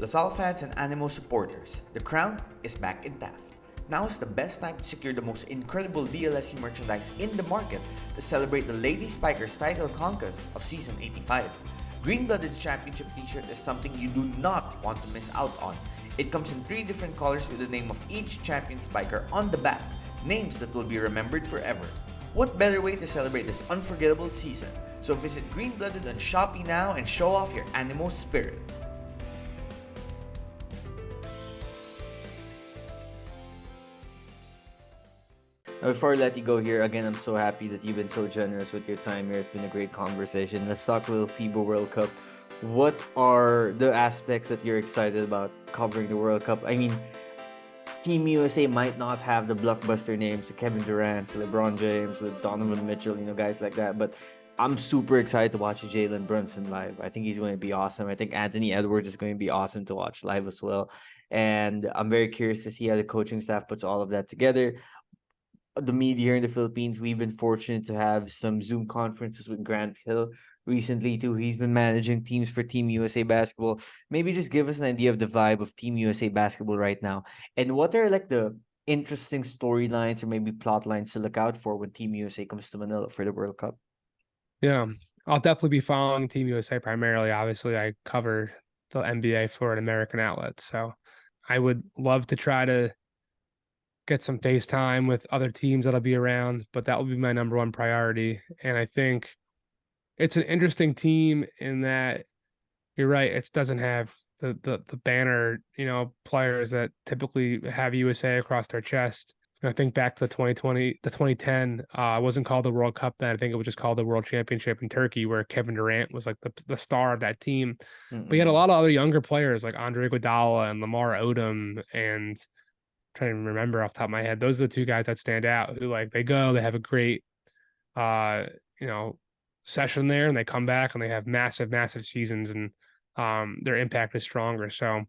LaSalle fans and Animo supporters, the crown is back in Taft. Now is the best time to secure the most incredible DLSU merchandise in the market to celebrate the Lady Spikers title conquest of Season 85. Green-Blooded Championship t-shirt is something you do not want to miss out on. It comes in 3 different colors with the name of each champion spiker on the back, names that will be remembered forever. What better way to celebrate this unforgettable season? So visit Green-Blooded on Shopee now and show off your Animo spirit. Before I let you go here, again, I'm so happy that you've been so generous with your time here. It's been a great conversation. Let's talk a little FIBA World Cup. What are the aspects that you're excited about covering the World Cup? I mean, Team USA might not have the blockbuster names, the Kevin Durant, the LeBron James, the Donovan Mitchell, guys like that. But I'm super excited to watch Jalen Brunson live. I think he's going to be awesome. I think Anthony Edwards is going to be awesome to watch live as well. And I'm very curious to see how the coaching staff puts all of that together. The media here in the Philippines, we've been fortunate to have some Zoom conferences with Grant Hill recently too. He's been managing teams for Team USA basketball. Maybe just give us an idea of the vibe of Team USA basketball right now, and what are like the interesting storylines or maybe plot lines to look out for when Team USA comes to Manila for the World Cup. Yeah, I'll definitely be following Team USA primarily. Obviously, I cover the NBA for an American outlet, so I would love to try to get some FaceTime with other teams that'll be around, but that will be my number one priority. And I think it's an interesting team in that you're right, it doesn't have the banner, players that typically have USA across their chest. I think back to the 2010, it wasn't called the World Cup then. I think it was just called the World Championship in Turkey, where Kevin Durant was like the star of that team. But you had a lot of other younger players like Andre Iguodala and Lamar Odom, and trying to remember off the top of my head, those are the 2 guys that stand out who they have a great session there, and they come back and they have massive seasons, and their impact is stronger. So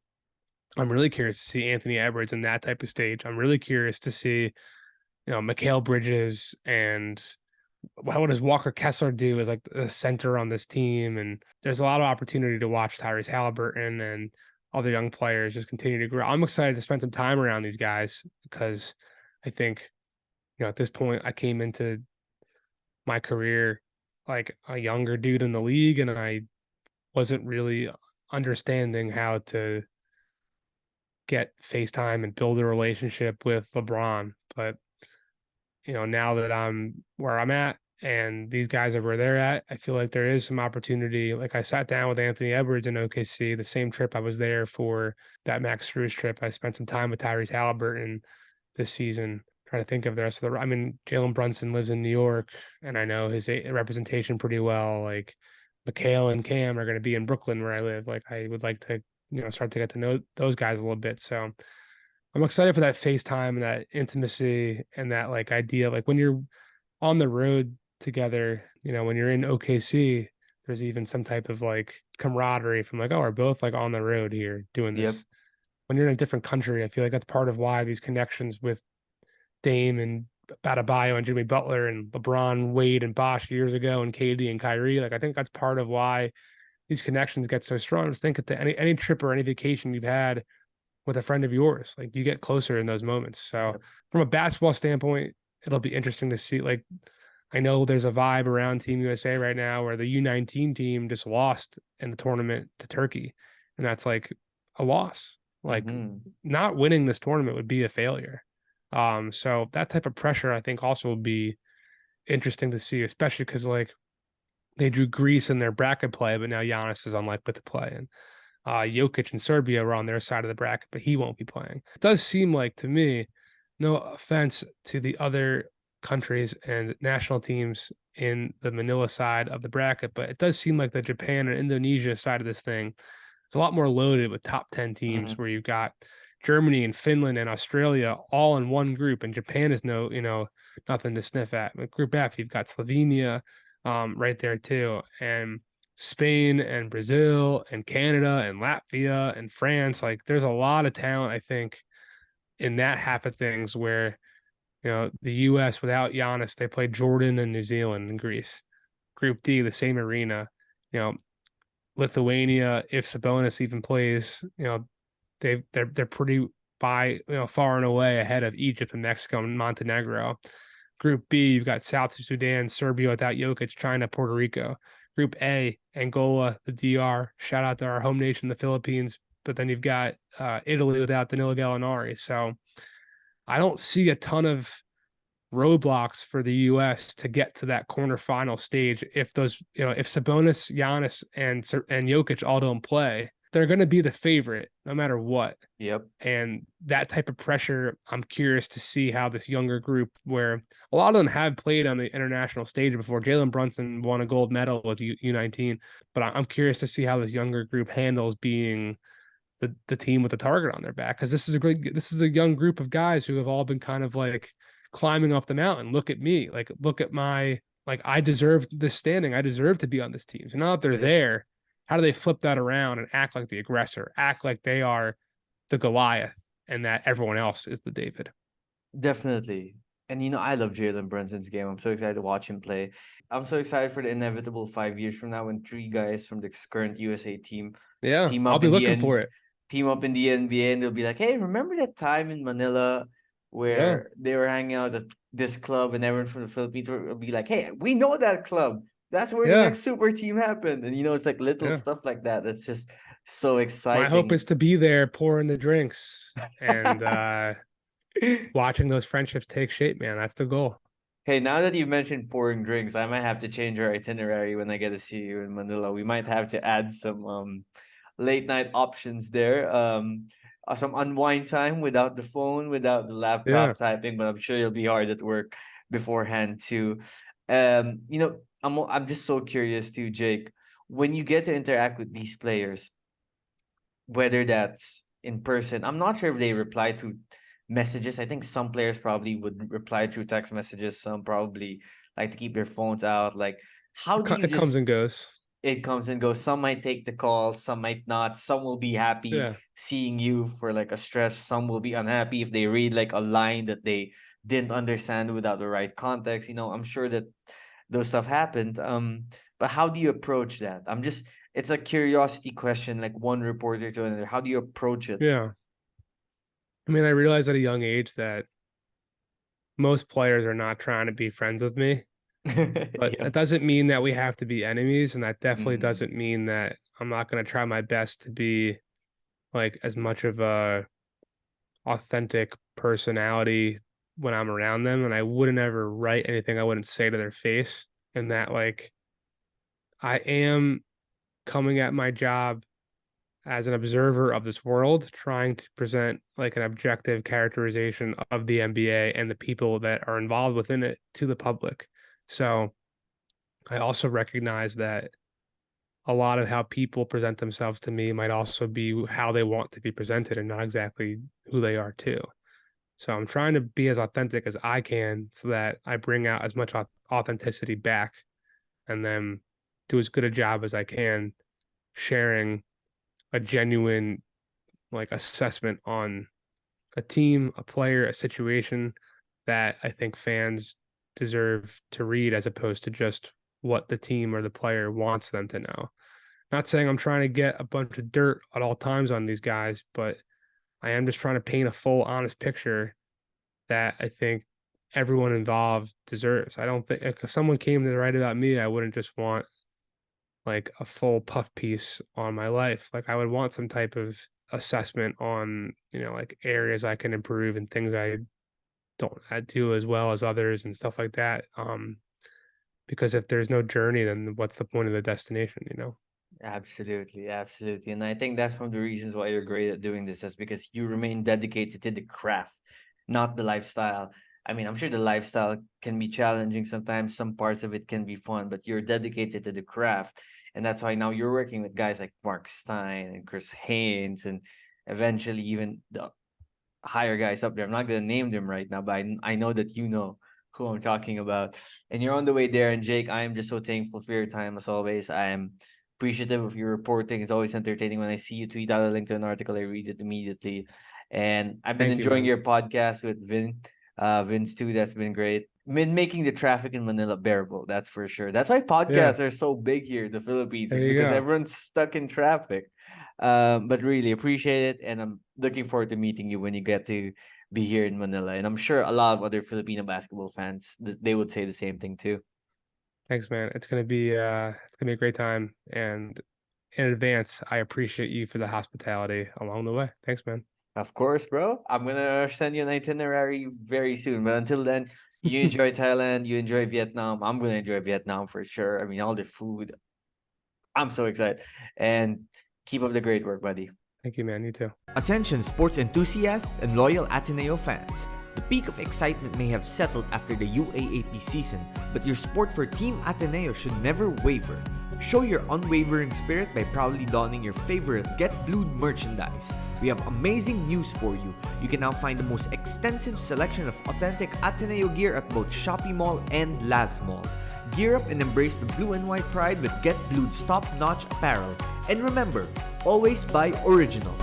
I'm really curious to see Anthony Edwards in that type of stage. I'm really curious to see, Mikal Bridges, and what does Walker Kessler do as like the center on this team? And there's a lot of opportunity to watch Tyrese Halliburton and other young players just continue to grow. I'm excited to spend some time around these guys because I think, at this point I came into my career like a younger dude in the league, and I wasn't really understanding how to get FaceTime and build a relationship with LeBron. But, now that I'm where I'm at and these guys are where they're at, I feel like there is some opportunity. Like I sat down with Anthony Edwards in OKC, the same trip I was there for that Max Strus trip. I spent some time with Tyrese Halliburton this season, trying to think of the rest of Jalen Brunson lives in New York, and I know his representation pretty well. Like Mikal and Cam are going to be in Brooklyn where I live. Like I would like to, start to get to know those guys a little bit. So I'm excited for that FaceTime and that intimacy and that like idea. Like when you're on the road together, when you're in OKC, there's even some type of like camaraderie from like, oh, we're both like on the road here doing this. Yep. When you're in a different country, I feel like that's part of why these connections with Dame and Adebayo and Jimmy Butler and LeBron, Wade and Bosh years ago, and KD and Kyrie, like I think that's part of why these connections get so strong. Just think at any trip or any vacation you've had with a friend of yours, like you get closer in those moments. So from a basketball standpoint, it'll be interesting to see. Like I know there's a vibe around Team USA right now where the U19 team just lost in the tournament to Turkey, and that's like a loss. Like not winning this tournament would be a failure. So that type of pressure, I think, also will be interesting to see, especially because like they drew Greece in their bracket play, but now Giannis is unlikely to play, and Jokic and Serbia were on their side of the bracket, but he won't be playing. It does seem like to me, no offense to the other countries and national teams in the Manila side of the bracket, but it does seem like the Japan and Indonesia side of this thing is a lot more loaded with top 10 teams where you've got Germany and Finland and Australia all in one group, and Japan is nothing to sniff at. With Group F, you've got Slovenia right there too, and Spain and Brazil and Canada and Latvia and France. Like there's a lot of talent, I think, in that half of things where, the US without Giannis, they played Jordan and New Zealand and Greece. Group D, the same arena, Lithuania, if Sabonis even plays, they're pretty far and away ahead of Egypt and Mexico and Montenegro. Group B, you've got South Sudan, Serbia without Jokic, China, Puerto Rico. Group A, Angola, the DR. Shout out to our home nation, the Philippines. But then you've got Italy without Danilo Gallinari. So I don't see a ton of roadblocks for the U.S. to get to that quarterfinal stage. If if Sabonis, Giannis, and Jokic all don't play, they're going to be the favorite no matter what. Yep. And that type of pressure, I'm curious to see how this younger group, where a lot of them have played on the international stage before. Jalen Brunson won a gold medal with U19, but I'm curious to see how this younger group handles being the team with the target on their back, because this is a young group of guys who have all been kind of like climbing off the mountain. Look at me, like look at my, like, I deserve this standing. I deserve to be on this team. So now that they're there, how do they flip that around and act like the aggressor, act like they are the Goliath and that everyone else is the David? Definitely. And I love Jalen Brunson's game. I'm so excited to watch him play. I'm so excited for the inevitable 5 years from now when three guys from the current USA team Yeah, team I'll up be in the looking end for it. team up in the NBA, and they'll be like, "Hey, remember that time in Manila Yeah, where they were hanging out at this club, and everyone from the Philippines will be like, "Hey, we know that club. That's where the yeah, next super team happened." And it's like little yeah. stuff like that that's just so My hope is exciting. to be there pouring the drinks and watching those friendships take shape, man. That's the goal. Hey, now that you mentioned pouring drinks, I might have to change our itinerary when I get to see you in Manila. We might have to add some late night options there. Some unwind time without the phone, without the Yeah. laptop typing, but I'm sure you'll be hard at work beforehand too. I'm just so curious too, Jake. When you get to interact with these players, whether that's in person. I'm not sure if they reply through messages. I think some players probably would reply through text messages. Some probably like to keep their phones out. Like, how do you It comes just and goes. it comes and goes? Some might take the call, some might not. Some will be happy Yeah. seeing you for like a stretch. Some will be unhappy if they read like a line that they didn't understand without the right context. I'm sure that those stuff happened. But how do you approach that? It's a curiosity question, like one reporter to another. How do you approach it? Yeah. I mean, I realized at a young age that most players are not trying to be friends with me, but Yeah. that doesn't mean that we have to be enemies. And that definitely Mm, doesn't mean that I'm not going to try my best to be like as much of a authentic personality when I'm around them. And I wouldn't ever write anything I wouldn't say to their face. And that, like, I am coming at my job as an observer of this world, trying to present like an objective characterization of the NBA and the people that are involved within it to the public. So I also recognize that a lot of how people present themselves to me might also be how they want to be presented and not exactly who they are too. So I'm trying to be as authentic as I can so that I bring out as much authenticity back and then do as good a job as I can sharing a genuine like assessment on a team, a player, a situation that I think fans deserve to read as opposed to just what the team or the player wants them to know. Not saying I'm trying to get a bunch of dirt at all times on these guys, but I am just trying to paint a full, honest picture that I think everyone involved deserves. I don't think if someone came to write about me, I wouldn't just want like a full puff piece on my life. Like I would want some type of assessment on, like areas I can improve and things I do as well as others and stuff like that. Because if there's no journey, then what's the point of the destination? absolutely, absolutely. And I think that's one of the reasons why you're great at doing this, is because you remain dedicated to the craft, not the lifestyle. I mean, I'm sure the lifestyle can be challenging sometimes, some parts of it can be fun, but you're dedicated to the craft. And that's why now you're working with guys like Mark Stein and Chris Haynes, and eventually even the higher guys up there. I'm not gonna name them right now, but I know that you know who I'm talking about. And you're on the way there. And Jake, I am just so thankful for your time as always. I am appreciative of your reporting. It's always entertaining when I see you tweet out a link to an article. I read it immediately. And I've been Thank you, enjoying man. your podcast with Vince too. That's been great. making the traffic in Manila bearable. That's for sure. That's why podcasts are so big here in the Philippines. There It's you because go. everyone's stuck in traffic. But really appreciate it, and I'm looking forward to meeting you when you get to be here in Manila. And I'm sure a lot of other Filipino basketball fans they would say the same thing too. Thanks, man. It's gonna be a great time. And in advance, I appreciate you for the hospitality along the way. Thanks, man. Of course, bro. I'm gonna send you an itinerary very soon. But until then, you enjoy Thailand, you enjoy Vietnam. I'm gonna enjoy Vietnam for sure. I mean, all the food. I'm so excited. And keep up the great work, buddy. Thank you, man. You too. Attention sports enthusiasts and loyal Ateneo fans. The peak of excitement may have settled after the UAAP season, but your support for Team Ateneo should never waver. Show your unwavering spirit by proudly donning your favorite Get Blued merchandise. We have amazing news for you. You can now find the most extensive selection of authentic Ateneo gear at both Shopee Mall and Laz Mall. Gear up and embrace the blue and white pride with Get Blued's top-notch apparel. And remember, always buy original.